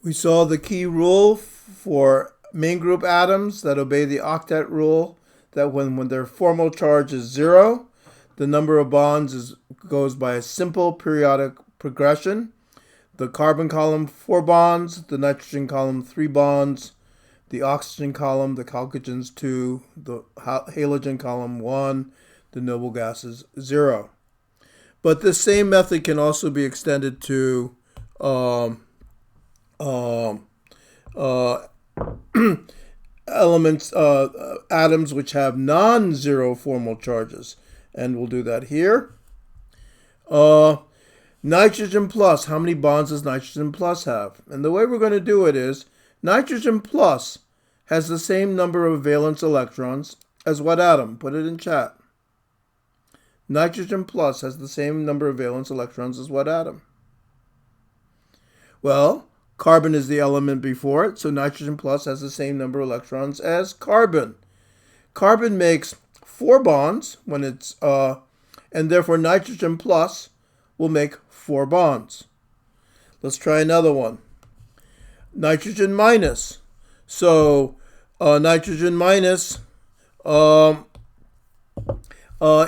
We saw the key rule for main group atoms that obey the octet rule, that when their formal charge is 0, the number of bonds goes by a simple periodic progression. The carbon column, 4 bonds, the nitrogen column, 3 bonds, the oxygen column, the chalcogens, 2, the halogen column, 1, the noble gases, 0. But this same method can also be extended to elements, atoms which have non-zero formal charges. And we'll do that here. Nitrogen plus, how many bonds does nitrogen plus have? And the way we're going to do it is, nitrogen plus has the same number of valence electrons as what atom? Put it in chat. Nitrogen plus has the same number of valence electrons as what atom? Well, carbon is the element before it, so nitrogen plus has the same number of electrons as carbon. Carbon makes 4 bonds when it's, and therefore nitrogen plus will make 4 bonds. Let's try another one. Nitrogen minus. So nitrogen minus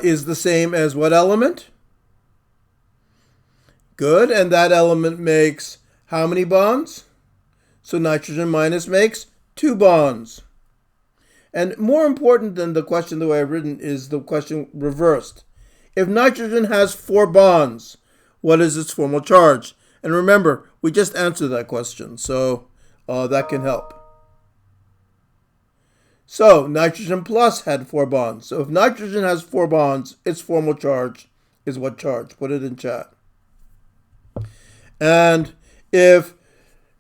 is the same as what element? Good, and that element makes how many bonds? So nitrogen minus makes 2 bonds. And more important than the question the way I've written is the question reversed. If nitrogen has 4 bonds, what is its formal charge? And remember, we just answered that question, so that can help. So nitrogen plus had 4 bonds. So if nitrogen has 4 bonds, its formal charge is what charge? Put it in chat. And if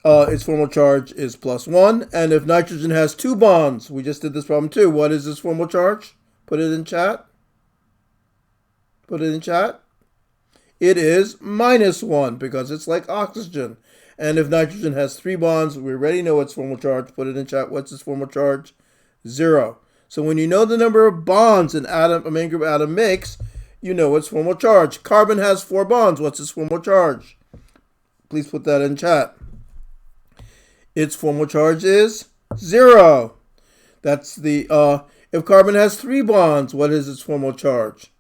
its formal charge is +1, and if nitrogen has 2 bonds, we just did this problem too, what is its formal charge? Put it in chat. Put it in chat. It is -1 because it's like oxygen. And if nitrogen has 3 bonds, we already know its formal charge. Put it in chat. What's its formal charge? 0. So when you know the number of bonds an atom, a main group atom makes, you know its formal charge. Carbon has 4 bonds. What's its formal charge? Please put that in chat. Its formal charge is 0. That's the, if carbon has 3 bonds, what is its formal charge?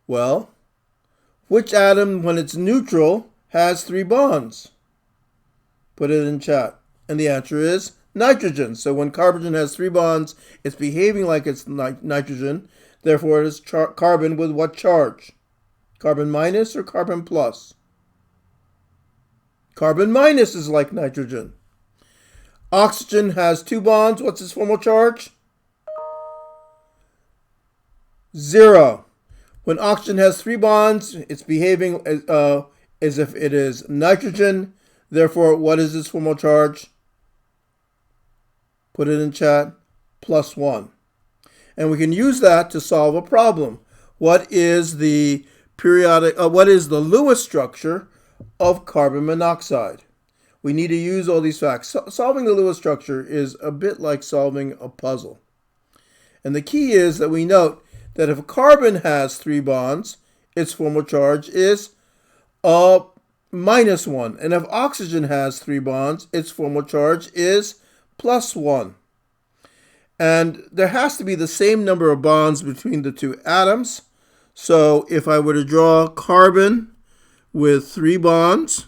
Well, which atom, when it's neutral, has 3 bonds? Put it in chat. And the answer is nitrogen. So when carbon has 3 bonds, it's behaving like it's nitrogen. Therefore, it is carbon with what charge? Carbon minus or carbon plus? Carbon minus is like nitrogen. Oxygen has 2 bonds. What's its formal charge? 0. When oxygen has 3 bonds, it's behaving as if it is nitrogen. Therefore, what is its formal charge? Put it in chat. +1. And we can use that to solve a problem. What is the Lewis structure of carbon monoxide? We need to use all these facts. Solving the Lewis structure is a bit like solving a puzzle. And the key is that we note that if carbon has 3 bonds, its formal charge is -1. And if oxygen has 3 bonds, its formal charge is +1. And there has to be the same number of bonds between the 2 atoms. So if I were to draw carbon with 3 bonds,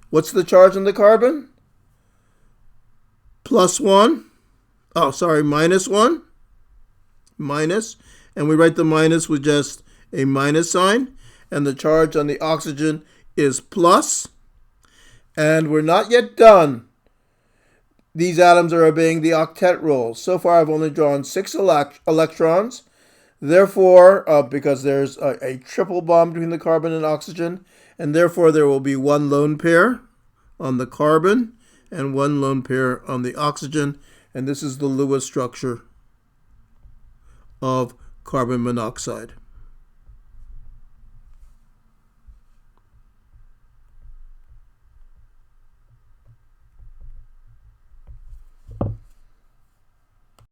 what's the charge on the carbon? +1. Oh, sorry, -1. Minus. And we write the minus with just a minus sign. And the charge on the oxygen is plus. And we're not yet done. These atoms are obeying the octet rule. So far, I've only drawn 6 electrons. Therefore, because there's a triple bond between the carbon and oxygen, and therefore there will be 1 lone pair on the carbon and 1 lone pair on the oxygen. And this is the Lewis structure of carbon monoxide.